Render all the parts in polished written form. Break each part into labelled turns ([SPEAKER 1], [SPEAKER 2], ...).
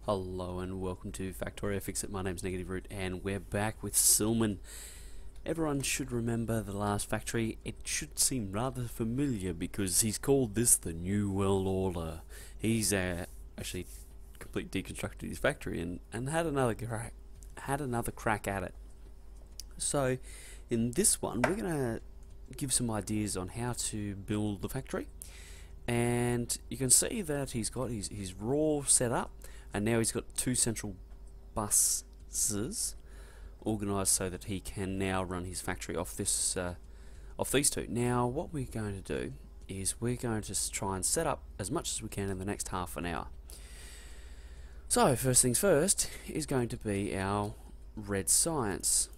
[SPEAKER 1] Hello and welcome to Factorio Fixit. My name's Negative Root and we're back with Silman. Everyone should remember the last factory. It should seem rather familiar because he's called this the New World Order. He's actually completely deconstructed his factory and had another crack at it. So in this one we're going to give some ideas on how to build the factory. And you can see that he's got his raw set up, and now he's got two central buses organised so that he can now run his factory off these two. Now what we're going to do is we're going to try and set up as much as we can in the next half an hour. So first things first is going to be our red science.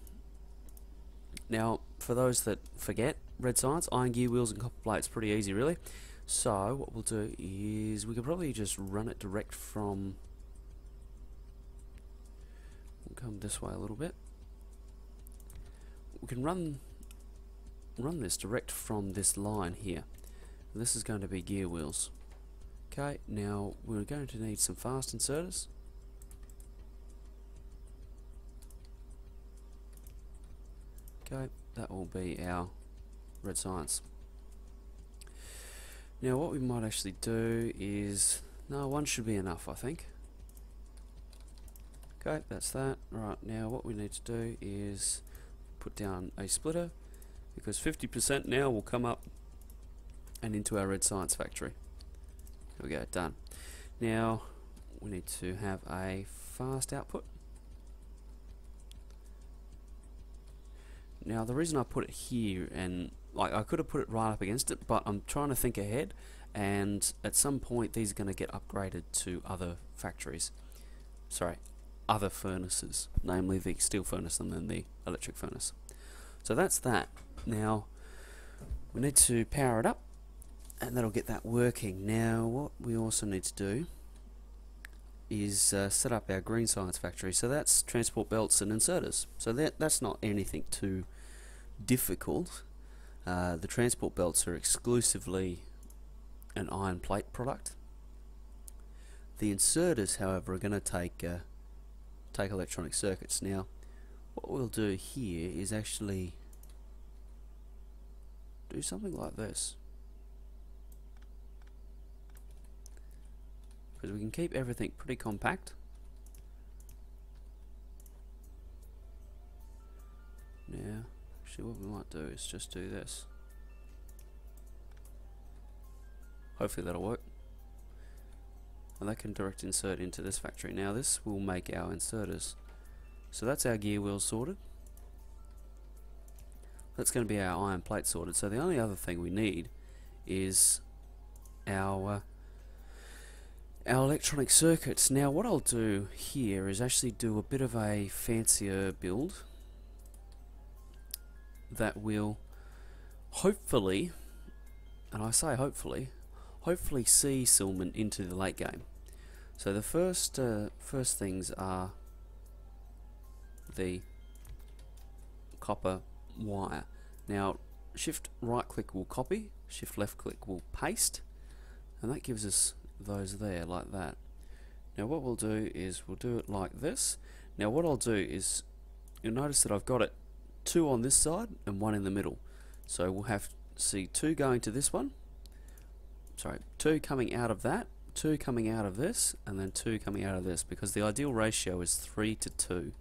[SPEAKER 1] Now for those that forget, red science, iron gear wheels and copper plates, pretty easy really. So what we'll do is we could probably just run it direct from, we'll come this way a little bit. We can run this direct from this line here. This is going to be gear wheels. Okay, now we're going to need some fast inserters. Okay, that will be our red science. Now what we might actually do is, no, one should be enough I think. Okay, that's that. Right, now what we need to do is put down a splitter, because 50% now will come up and into our red science factory. There we go, done. Now we need to have a fast output. Now the reason I put it here, and like I could have put it right up against it, but I'm trying to think ahead, and at some point these are going to get upgraded to other factories. Sorry, other furnaces, namely the steel furnace and then the electric furnace. So that's that. Now we need to power it up, and that'll get that working. Now what we also need to do is set up our green science factory. So that's transport belts and inserters. So that's not anything too difficult. The transport belts are exclusively an iron plate product. The inserters, however, are going to take electronic circuits. Now, what we'll do here is actually do something like this, because we can keep everything pretty compact. Now, actually what we might do is just do this. Hopefully that'll work. And that can direct insert into this factory. Now this will make our inserters. So that's our gear wheels sorted. That's going to be our iron plate sorted. So the only other thing we need is our electronic circuits. Now what I'll do here is actually do a bit of a fancier build that will hopefully, and I say hopefully see Silman into the late game. So the first things are the copper wire. Now shift right click will copy, shift left click will paste, and that gives us those there like that. Now what we'll do is we'll do it like this. Now what I'll do is, you'll notice that I've got it two on this side and one in the middle. So we'll have see two going to this one, sorry, two coming out of that, two coming out of this, and then two coming out of this, because the ideal ratio is 3 to 2.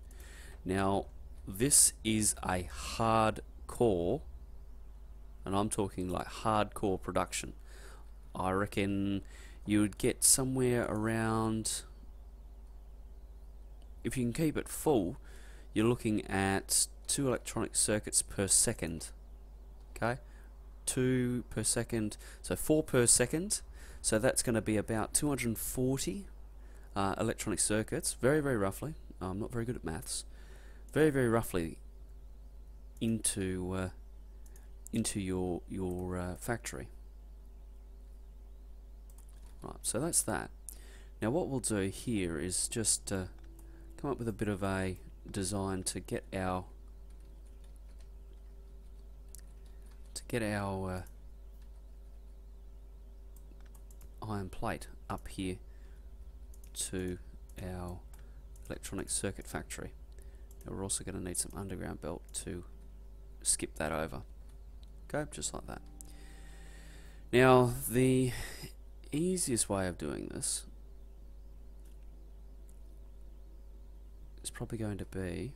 [SPEAKER 1] Now this is a hardcore, and I'm talking like hardcore production. I reckon you would get somewhere around, if you can keep it full, you're looking at 2 electronic circuits per second. Okay, 2 per second, so 4 per second. So that's going to be about 240 electronic circuits, very roughly. I'm not very good at maths. Very roughly into your factory. Right, so that's that. Now what we'll do here is just come up with a bit of a design to get our iron plate up here to our electronic circuit factory. Now we're also going to need some underground belt to skip that over. Okay, just like that. Now the easiest way of doing this is probably going to be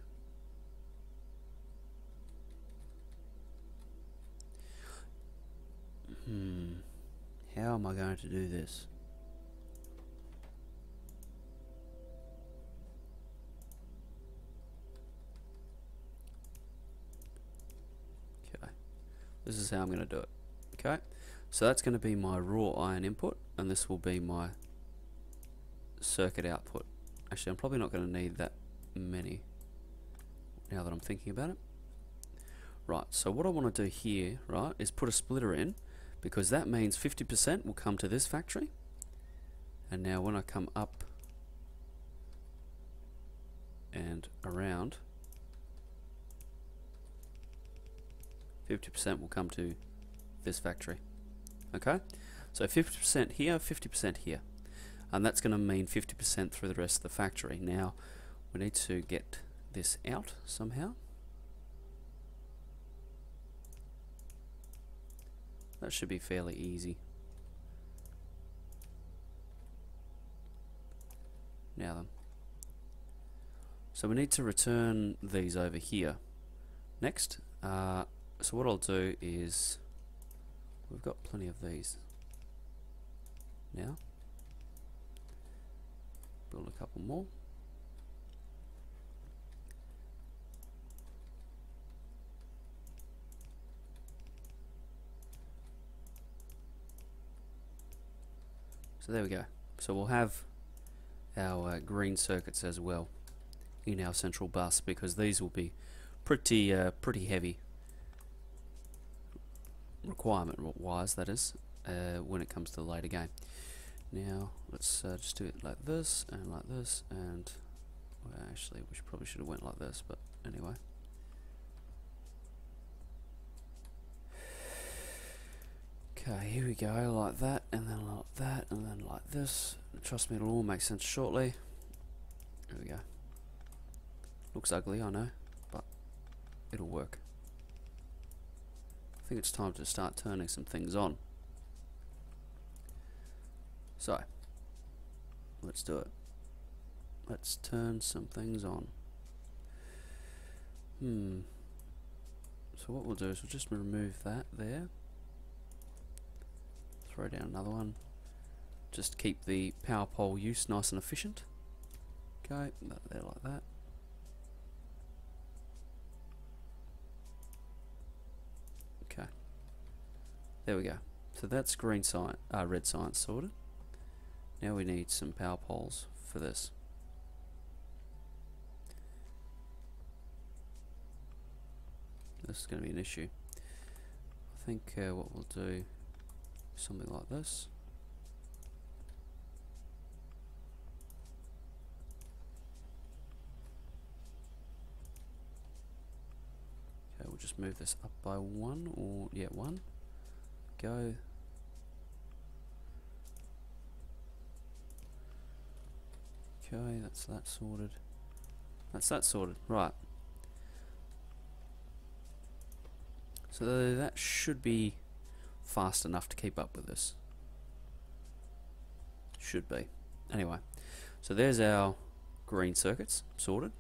[SPEAKER 1] how am I going to do this? Okay, this is how I'm going to do it. Okay, so that's going to be my raw iron input, and this will be my circuit output. Actually, I'm probably not going to need that many now that I'm thinking about it. Right, so what I want to do here, right, is put a splitter in, because that means 50% will come to this factory. And now when I come up and around, 50% will come to this factory. Okay, so 50% here, 50% here, and that's going to mean 50% through the rest of the factory. Now we need to get this out somehow. That should be fairly easy. Now then, so we need to return these over here next. So what I'll do is, we've got plenty of these now. Build a couple more. So there we go. So we'll have our green circuits as well in our central bus, because these will be pretty heavy requirement wise, that is, when it comes to the later game. Now let's just do it like this and like this, and well, actually we probably should have went like this, but anyway. Okay, here we go, like that, and then like that, and then like this. Trust me, it'll all make sense shortly. There we go. Looks ugly, I know, but it'll work. I think it's time to start turning some things on. So, let's do it. Let's turn some things on. So what we'll do is we'll just remove that there. Throw down another one. Just keep the power pole use nice and efficient. Okay, that there like that. Okay, there we go. So that's red science sorted. Now we need some power poles for this. This is going to be an issue. I think what we'll do, something like this. Okay, we'll just move this up by one, or yeah, one. Go. Okay, that's that sorted. That's that sorted. Right. So that should be fast enough to keep up with this. Should be. Anyway, so there's our green circuits sorted.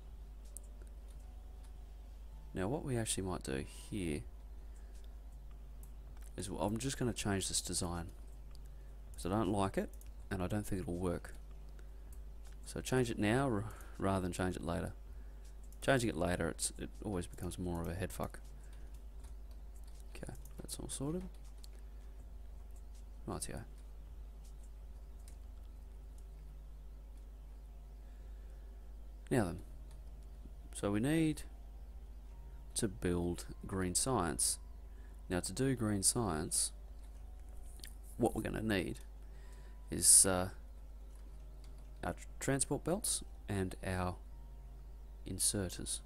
[SPEAKER 1] Now what we actually might do here is, well, I'm just going to change this design because I don't like it and I don't think it'll work. So change it now rather than change it later. Changing it later, it always becomes more of a headfuck. Okay, that's all sorted. Rightio. Now then, so we need to build green science. Now to do green science, what we're going to need is our transport belts and our inserters.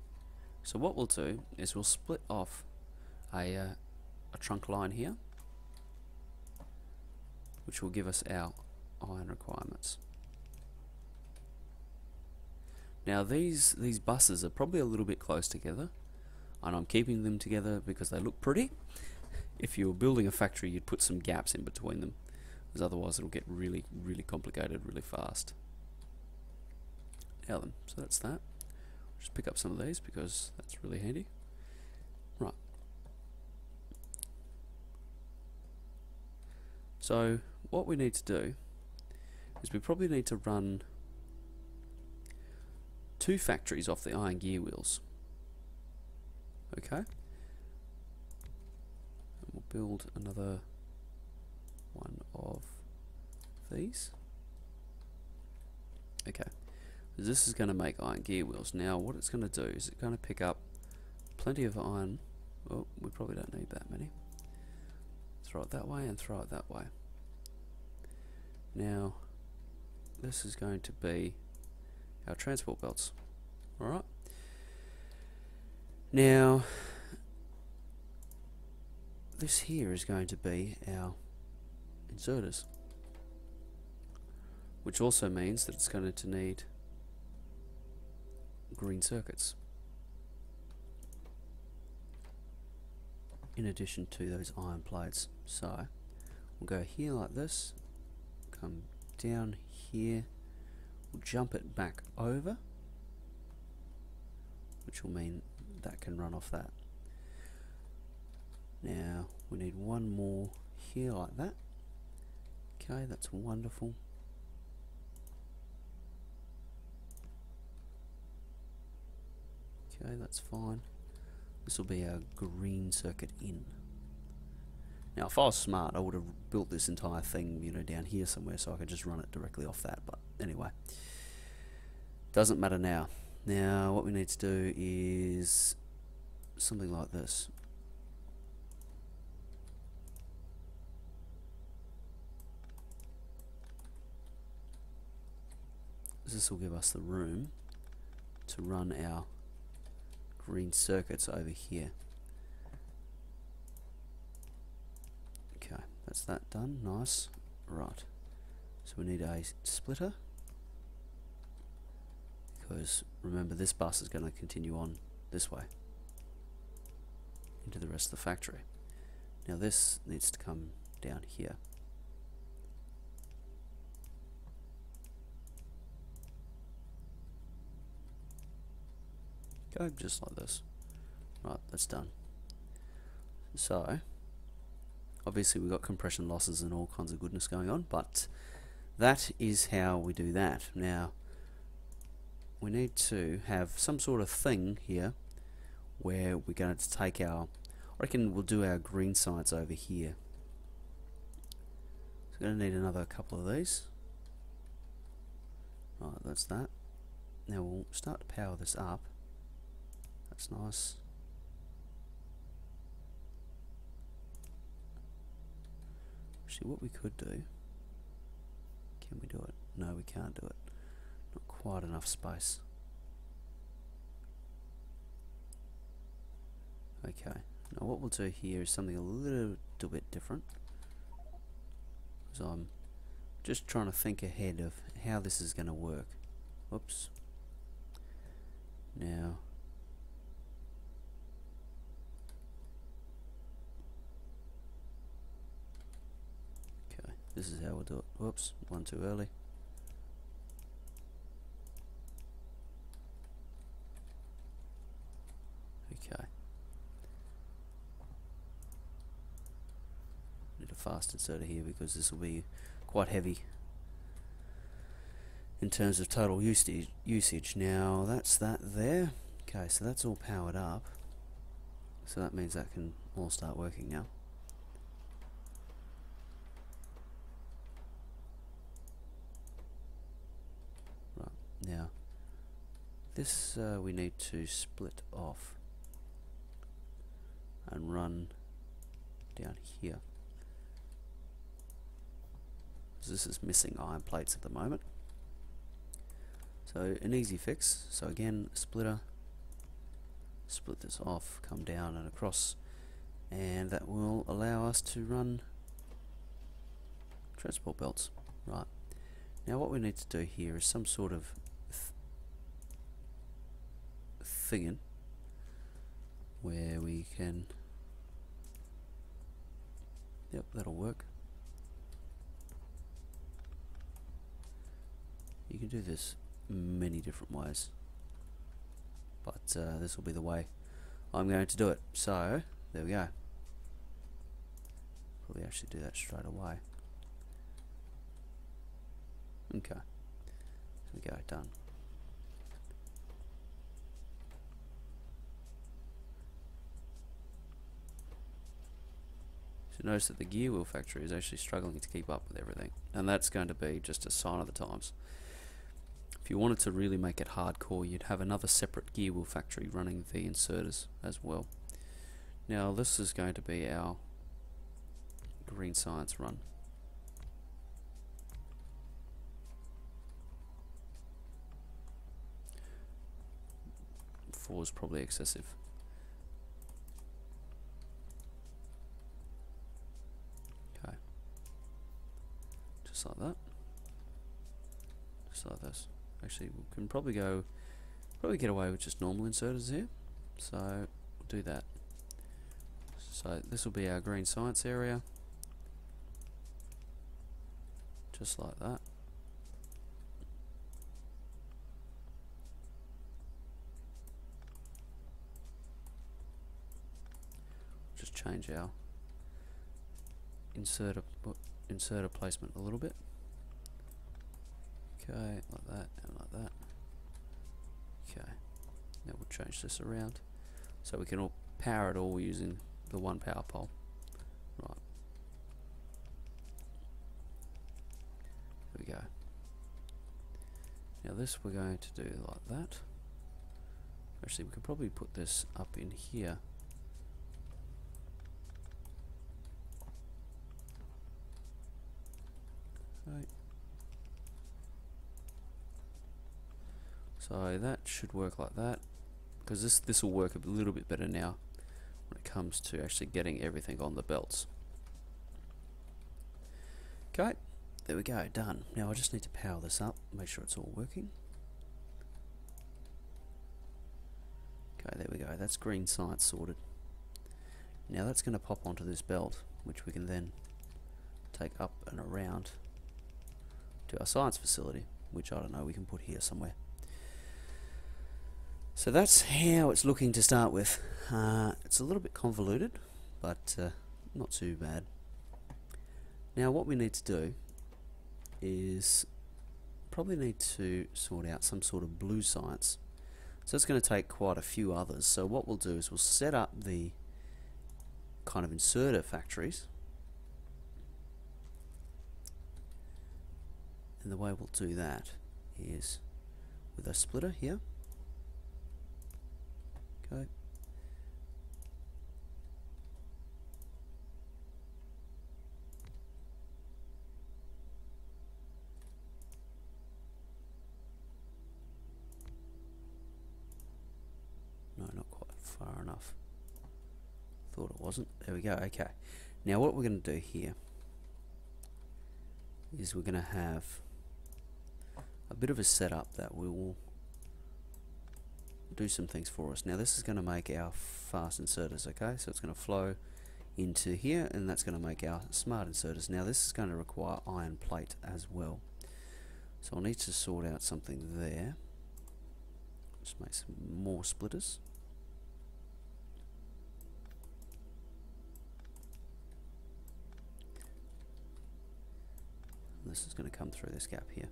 [SPEAKER 1] So what we'll do is we'll split off a trunk line here, which will give us our iron requirements. Now these buses are probably a little bit close together, and I'm keeping them together because they look pretty. If you were building a factory, you'd put some gaps in between them, because otherwise it'll get really complicated really fast. Now then, so that's that. Just pick up some of these because that's really handy. Right. So what we need to do is we probably need to run 2 factories off the iron gear wheels. Okay. And we'll build another one of these. Okay. This is going to make iron gear wheels. Now what it's going to do is it's going to pick up plenty of iron. Oh, we probably don't need that many. Throw it that way and throw it that way. Now this is going to be our transport belts. Alright. Now this here is going to be our inserters, which also means that it's going to need green circuits in addition to those iron plates. So we'll go here like this, come down here, we'll jump it back over, which will mean that can run off that. Now we need one more here like that. Okay, that's wonderful. Okay, that's fine. This will be our green circuit in. Now if I was smart, I would have built this entire thing, you know, down here somewhere so I could just run it directly off that, but anyway, doesn't matter now. Now what we need to do is something like this. This will give us the room to run our green circuits over here. Okay, that's that done. Nice. Right. So we need a splitter, because remember this bus is going to continue on this way into the rest of the factory. Now this needs to come down here. Go just like this. Right, that's done. So obviously we've got compression losses and all kinds of goodness going on, but that is how we do that. Now we need to have some sort of thing here where we're going to take our, I reckon we'll do our green sides over here. So we're going to need another couple of these. Right, that's that. Now we'll start to power this up. That's nice. Actually, what we could do, can we do it? No, we can't do it. Not quite enough space. Okay, now what we'll do here is something a little bit different. So I'm just trying to think ahead of how this is going to work. Whoops. Now this is how we'll do it. Whoops, one too early. Okay. Need a fast inserter here because this will be quite heavy in terms of total usage. Now that's that there. Okay, so that's all powered up. So that means that can all start working now. Now, this we need to split off and run down here. So this is missing iron plates at the moment. So an easy fix. So again, splitter, split this off, come down and across, and that will allow us to run transport belts. Right. Now what we need to do here is some sort of thing in where we can, yep, that'll work. You can do this many different ways, but this will be the way I'm going to do it. So there we go. Probably actually do that straight away. Okay, there we go, done. So notice that the gear wheel factory is actually struggling to keep up with everything, and that's going to be just a sign of the times. If you wanted to really make it hardcore, you'd have another separate gear wheel factory running the inserters as well. Now this is going to be our green science run. 4 is probably excessive. Okay, just like that, just like this. Actually, we can probably get away with just normal inserters here, so we'll do that. So this will be our green science area, just like that. Just change our inserter placement a little bit. Okay, like that and like that. Okay, now we'll change this around so we can all power it all using the one power pole. Right. There we go. Now this we're going to do like that. Actually, we could probably put this up in here. Okay. So that should work like that, because this will work a little bit better now when it comes to actually getting everything on the belts. Okay, there we go, done. Now I just need to power this up, make sure it's all working. Okay, there we go, that's green science sorted. Now that's going to pop onto this belt, which we can then take up and around to our science facility, which I don't know, we can put here somewhere. So that's how it's looking to start with. It's a little bit convoluted, but not too bad. Now what we need to do is probably need to sort out some sort of blue science. So it's going to take quite a few others. So what we'll do is we'll set up the kind of inserter factories. And the way we'll do that is with a splitter here. Okay. No, not quite far enough. Thought it wasn't. There we go. Okay. Now what we're going to do here is we're going to have a bit of a setup that will do some things for us. Now this is going to make our fast inserters, okay? So it's going to flow into here, and that's going to make our smart inserters. Now this is going to require iron plate as well. So I'll need to sort out something there. Just make some more splitters. And this is going to come through this gap here.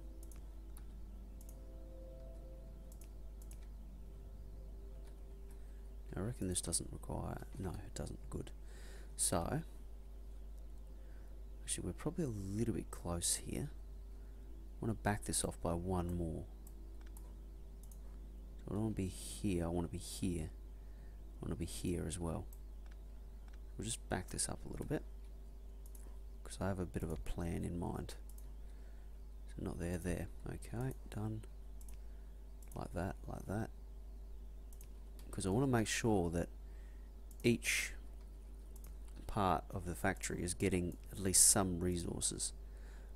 [SPEAKER 1] I reckon this doesn't require, no it doesn't, good. So, actually we're probably a little bit close here. I want to back this off by one more. So I don't want to be here, I want to be here. I want to be here as well. We'll just back this up a little bit, because I have a bit of a plan in mind. So not there, there. Okay, done. Like that, like that. Because I want to make sure that each part of the factory is getting at least some resources.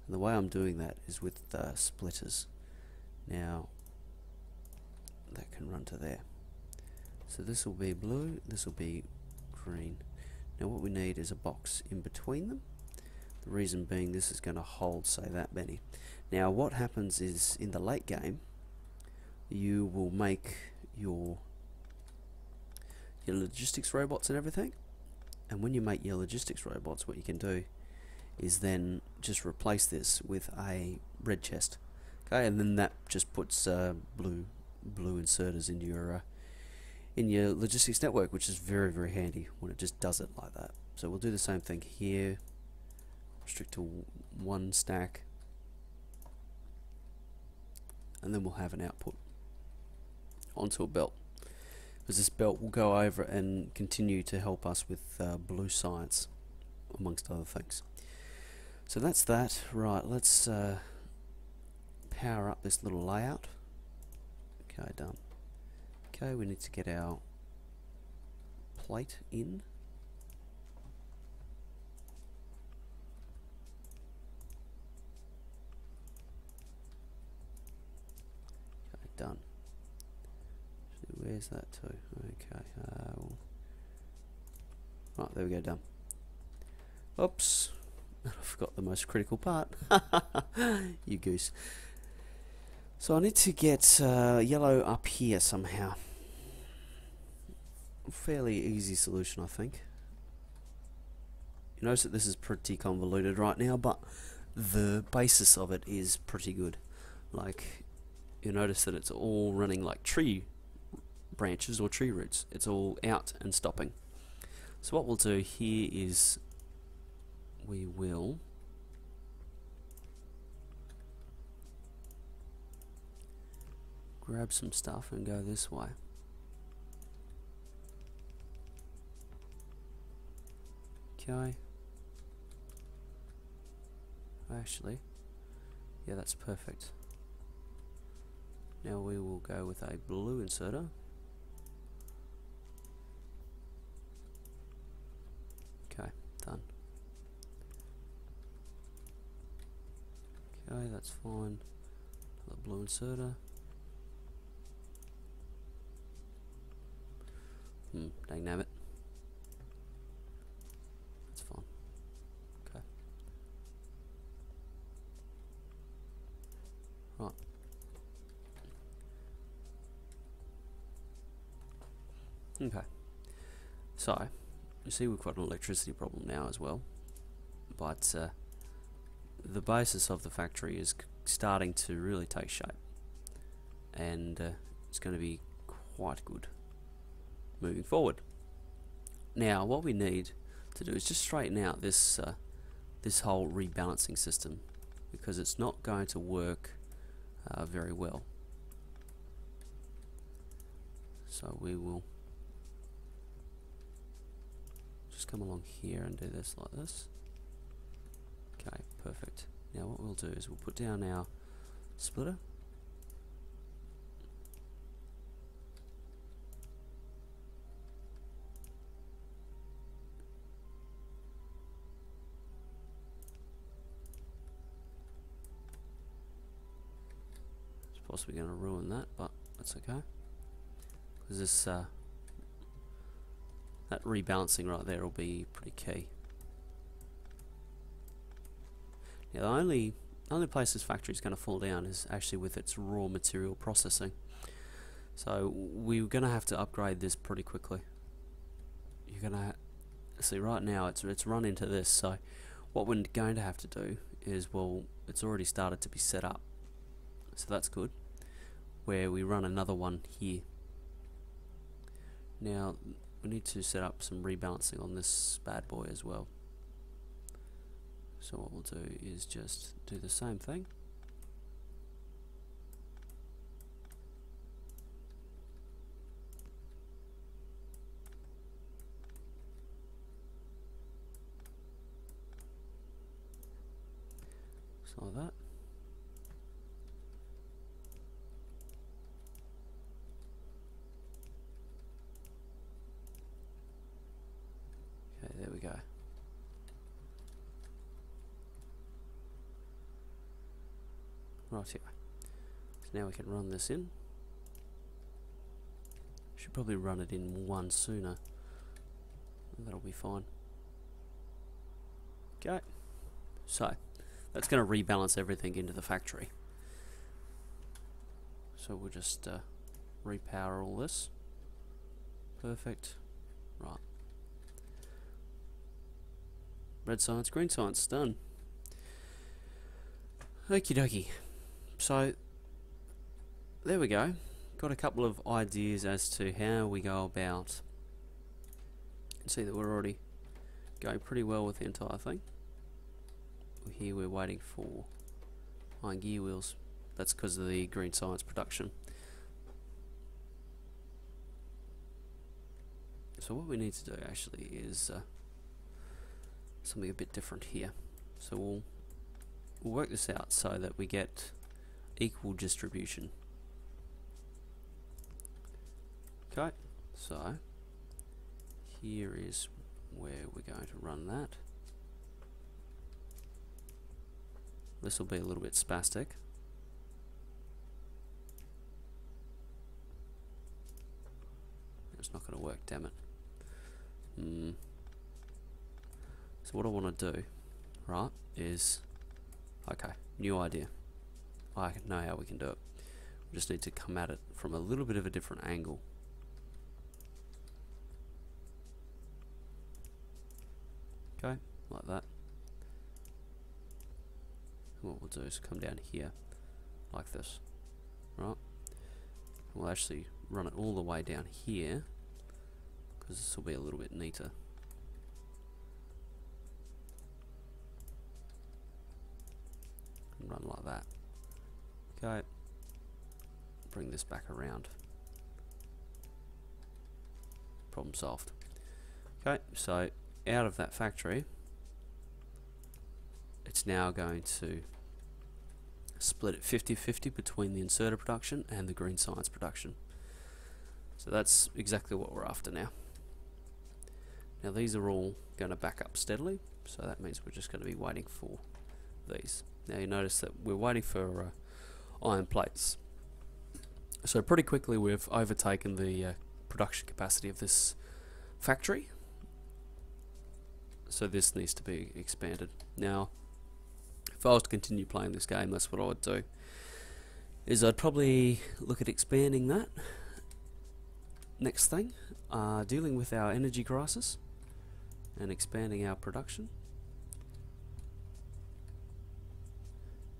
[SPEAKER 1] And the way I'm doing that is with splitters. Now, that can run to there. So this will be blue, this will be green. Now what we need is a box in between them. The reason being this is going to hold, say, that many. Now what happens is in the late game you will make your logistics robots and everything, and when you make your logistics robots, what you can do is then just replace this with a red chest, okay, and then that just puts blue inserters in your logistics network, which is very, very handy when it just does it like that. So we'll do the same thing here, restrict to one stack, and then we'll have an output onto a belt, because this belt will go over and continue to help us with blue science, amongst other things. So that's that. Right, let's power up this little layout. Okay, done. Okay, we need to get our plate in. Okay, done. Where's that to? Okay. Right, there we go, done. Oops. I forgot the most critical part. You goose. So I need to get yellow up here somehow. Fairly easy solution, I think. You notice that this is pretty convoluted right now, but the basis of it is pretty good. Like, you notice that it's all running like tree branches or tree roots. It's all out and stopping. So what we'll do here is we will grab some stuff and go this way. Okay. Actually, yeah, that's perfect. Now we will go with a blue inserter. Okay, done. Okay, that's fine. Another blue inserter. Dang nabbit. That's fine. Okay. Right. Okay. So, you see we've got an electricity problem now as well. But the basis of the factory is starting to really take shape. And it's going to be quite good moving forward. Now what we need to do is just straighten out this this whole rebalancing system, because it's not going to work very well. So we will just come along here and do this like this. Okay, perfect. Now what we'll do is we'll put down our splitter. Possibly going to ruin that, but that's okay, because this that rebalancing right there will be pretty key. Now the only place this factory is going to fall down is actually with its raw material processing. So we're going to have to upgrade this pretty quickly. You're going to see right now it's run into this. So what we're going to have to do is, well, it's already started to be set up. So that's good, where we run another one here. Now we need to set up some rebalancing on this bad boy as well. So what we'll do is just do the same thing. So like that. Okay, there we go. Right here. So now we can run this in. Should probably run it in one sooner. That'll be fine. Okay. So, that's going to rebalance everything into the factory. So we'll just repower all this. Perfect. Right. Red science, green science, done. Okie dokie. So, there we go. Got a couple of ideas as to how we go about. You can see that we're already going pretty well with the entire thing. Here we're waiting for iron gear wheels. That's because of the green science production. So what we need to do actually is something a bit different here. So we'll work this out so that we get equal distribution. Okay, so here is where we're going to run that. This will be a little bit spastic. It's not going to work, damn it. So what I want to do, right, is, okay, new idea. I know how we can do it. We just need to come at it from a little bit of a different angle. Okay, like that. And what we'll do is come down here, like this, right? We'll actually run it all the way down here, because this will be a little bit neater. And run like that. Okay. Bring this back around. Problem solved. Okay, so out of that factory, it's now going to split it 50-50 between the inserter production and the green science production. So that's exactly what we're after now. Now these are all going to back up steadily, so that means we're just going to be waiting for these. Now you notice that we're waiting for iron plates. So pretty quickly we've overtaken the production capacity of this factory. So this needs to be expanded. Now, if I was to continue playing this game, that's what I would do. Is I'd probably look at expanding that. Next thing, dealing with our energy crisis and expanding our production.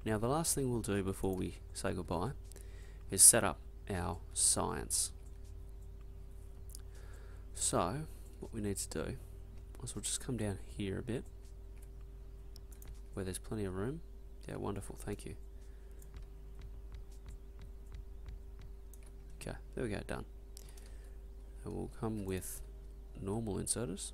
[SPEAKER 1] Now the last thing we'll do before we say goodbye is set up our science. So, what we need to do is we'll just come down here a bit, where there's plenty of room. Yeah, wonderful, thank you. Okay, there we go, done. And we'll come with normal inserters.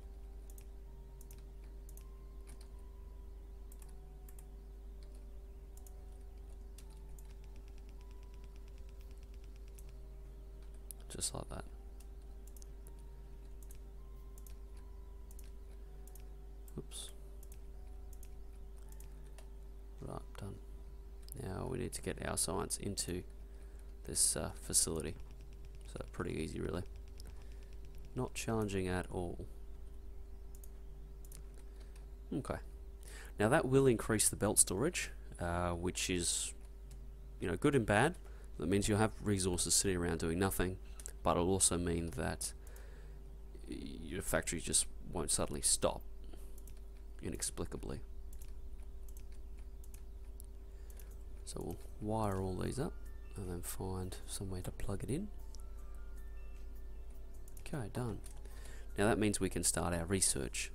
[SPEAKER 1] Just like that. Oops. Right, done. Now we need to get our science into this facility. So pretty easy really. Not challenging at all. Okay. Now that will increase the belt storage, which is, you know, good and bad. That means you'll have resources sitting around doing nothing, but it'll also mean that your factory just won't suddenly stop inexplicably. So we'll wire all these up and then find some way to plug it in. Okay, done. Now that means we can start our research.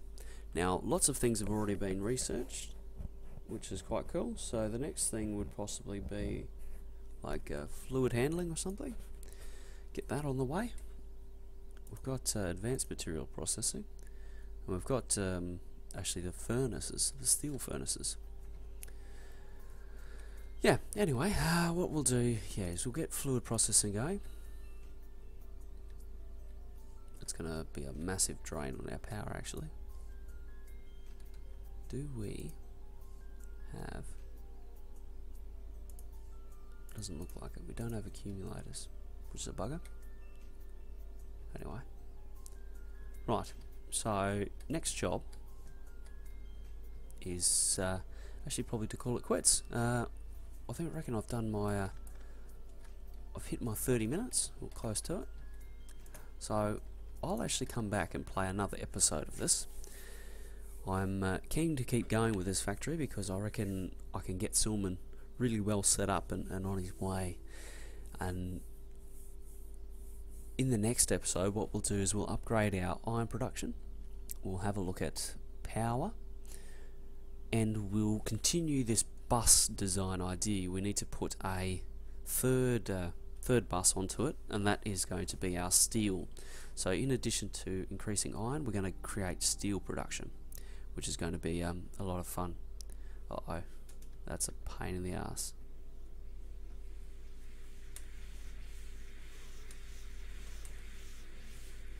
[SPEAKER 1] Now lots of things have already been researched, which is quite cool. So the next thing would possibly be like fluid handling or something. Get that on the way. We've got advanced material processing, and we've got actually the furnaces, the steel furnaces. Yeah, anyway, what we'll do, yeah, is we'll get fluid processing going. It's going to be a massive drain on our power, actually. Do we have... Doesn't look like it. We don't have accumulators, which is a bugger. Anyway. Right, so next job is actually probably to call it quits. I reckon I've done my I've hit my 30 minutes, or close to it. So I'll actually come back and play another episode of this. I'm keen to keep going with this factory because I reckon I can get Silman really well set up and on his way. And in the next episode, what we'll do is we'll upgrade our iron production. We'll have a look at power, and we'll continue this bus design idea. We need to put a third bus onto it, and that is going to be our steel. So in addition to increasing iron, we're going to create steel production, which is going to be a lot of fun. Uh-oh, that's a pain in the ass.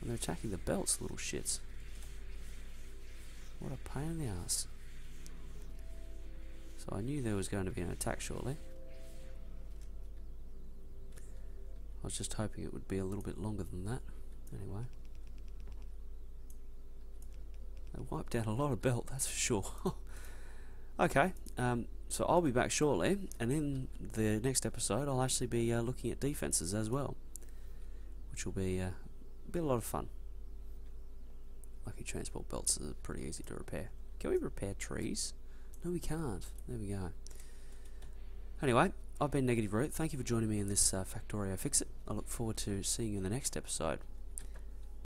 [SPEAKER 1] And they're attacking the belts, little shits. What a pain in the ass. So I knew there was going to be an attack shortly. I was just hoping it would be a little bit longer than that. Anyway. They wiped out a lot of belt, that's for sure. Okay, so I'll be back shortly, and in the next episode I'll actually be looking at defences as well, which will be a lot of fun. Lucky transport belts are pretty easy to repair. Can we repair trees? No, we can't. There we go. Anyway, I've been Negative Root. Thank you for joining me in this Factorio Fixit. I look forward to seeing you in the next episode.